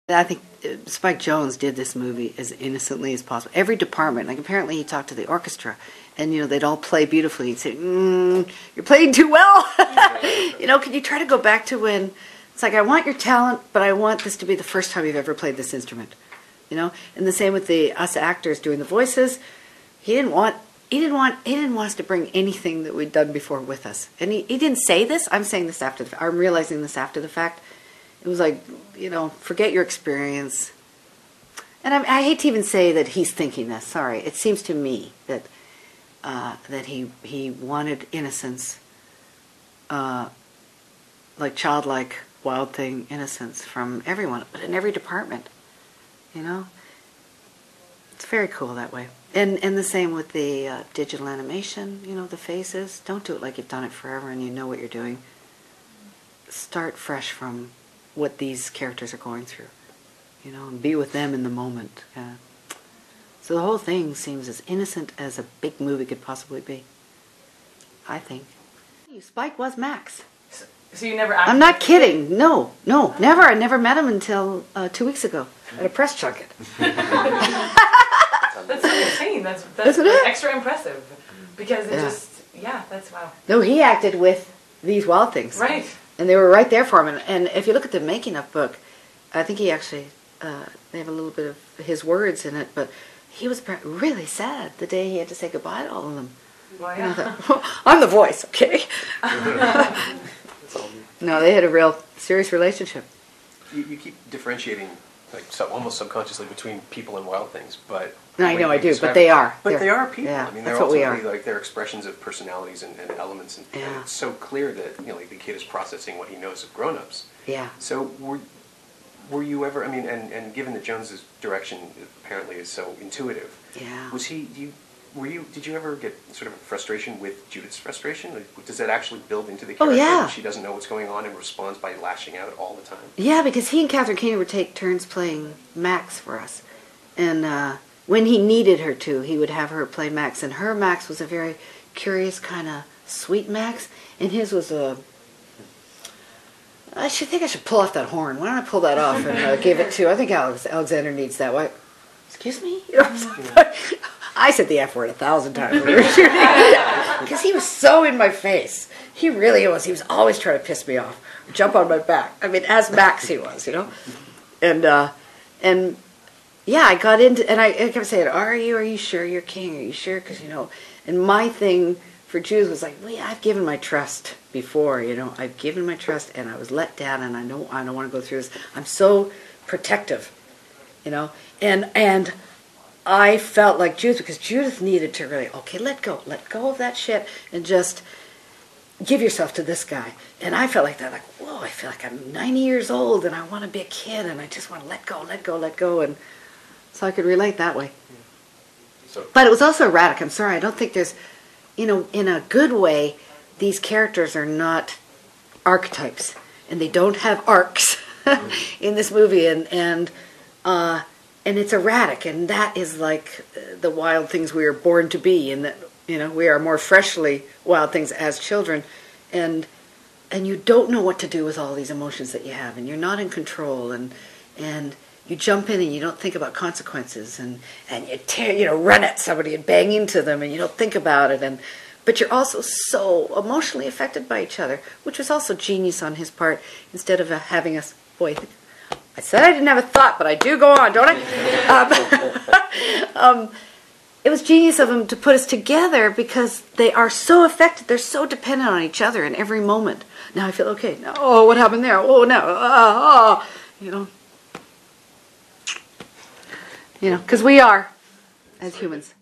I think Spike Jonze did this movie as innocently as possible. Every department, like apparently he talked to the orchestra, and they'd all play beautifully. He'd say, "You're playing too well." Can you try to go back to when it's like, I want your talent, but I want this to be the first time you've ever played this instrument. And the same with us actors doing the voices. He didn't want us to bring anything that we'd done before with us. And he didn't say this. I'm saying this after I'm realizing this after the fact. It was like, forget your experience. And I hate to even say that he's thinking this. Sorry. It seems to me that he wanted innocence, like childlike, wild thing innocence from everyone, but in every department. It's very cool that way. And the same with the digital animation, the faces. Don't do it like you've done it forever and you know what you're doing. Start fresh from what these characters are going through, and be with them in the moment. So the whole thing seems as innocent as a big movie could possibly be, I think. Spike was Max. So you never acted? I'm not kidding. No, never. I never met him until 2 weeks ago at a press junket. That's insane. That's extra impressive. Because it that's wow. No, he acted with these Wild Things. Right. And they were right there for him. And if you look at the making of book, I think he actually, they have a little bit of his words in it, but he was really sad the day he had to say goodbye to all of them. Well, yeah. I'm the voice, okay? No, they had a real serious relationship. You keep differentiating, almost subconsciously, between people and Wild Things, but... No, I know I do, but they are. But they are people. Yeah, I mean, that's they're what we ultimately are. they're expressions of personalities and elements, and it's so clear that the kid is processing what he knows of grown-ups. Yeah. So were you ever? I mean, and given that Jones's direction apparently is so intuitive, was he? Did you ever get sort of a frustration with Judith's frustration? Does that actually build into the character? Oh, yeah. She doesn't know what's going on and responds by lashing out all the time. Yeah, because he and Catherine Keener would take turns playing Max for us, and when he needed her to, he would have her play Max, and her Max was a very curious kind of sweet Max, and his was a... I think I should pull off that horn. Why don't I pull that off and give it to... I think Alexander needs that. Why? Excuse me? I said the F word 1,000 times when we were shooting. Because he was so in my face. He really was. He was always trying to piss me off. Jump on my back. I mean, as Max he was, And yeah, I got into... And I kept saying, are you sure you're king? Are you sure? Because, And my thing for Jews was like, well, yeah, I've given my trust before, I've given my trust and I was let down and I don't want to go through this. I'm so protective, and I felt like Judith, because Judith needed to really, okay, let go of that shit and just give yourself to this guy. And I felt like that, like, whoa, I feel like I'm 90 years old and I want to be a kid and I just want to let go. And so I could relate that way. But it was also erratic. I'm sorry, I don't think there's, in a good way, these characters are not archetypes, and they don't have arcs in this movie, and it's erratic, and that is like the Wild Things we are born to be, and that we are more freshly Wild Things as children, and you don't know what to do with all these emotions that you have, and you're not in control, and you jump in and you don't think about consequences, and you run at somebody and bang into them, and you don't think about it, but you're also so emotionally affected by each other, which was also genius on his part. Instead of having us, boy, I said I didn't have a thought, but I do go on, don't I? It was genius of him to put us together because they are so affected. They're so dependent on each other in every moment. Now I feel okay. Now, oh, what happened there? Oh, no. Because we are, as humans.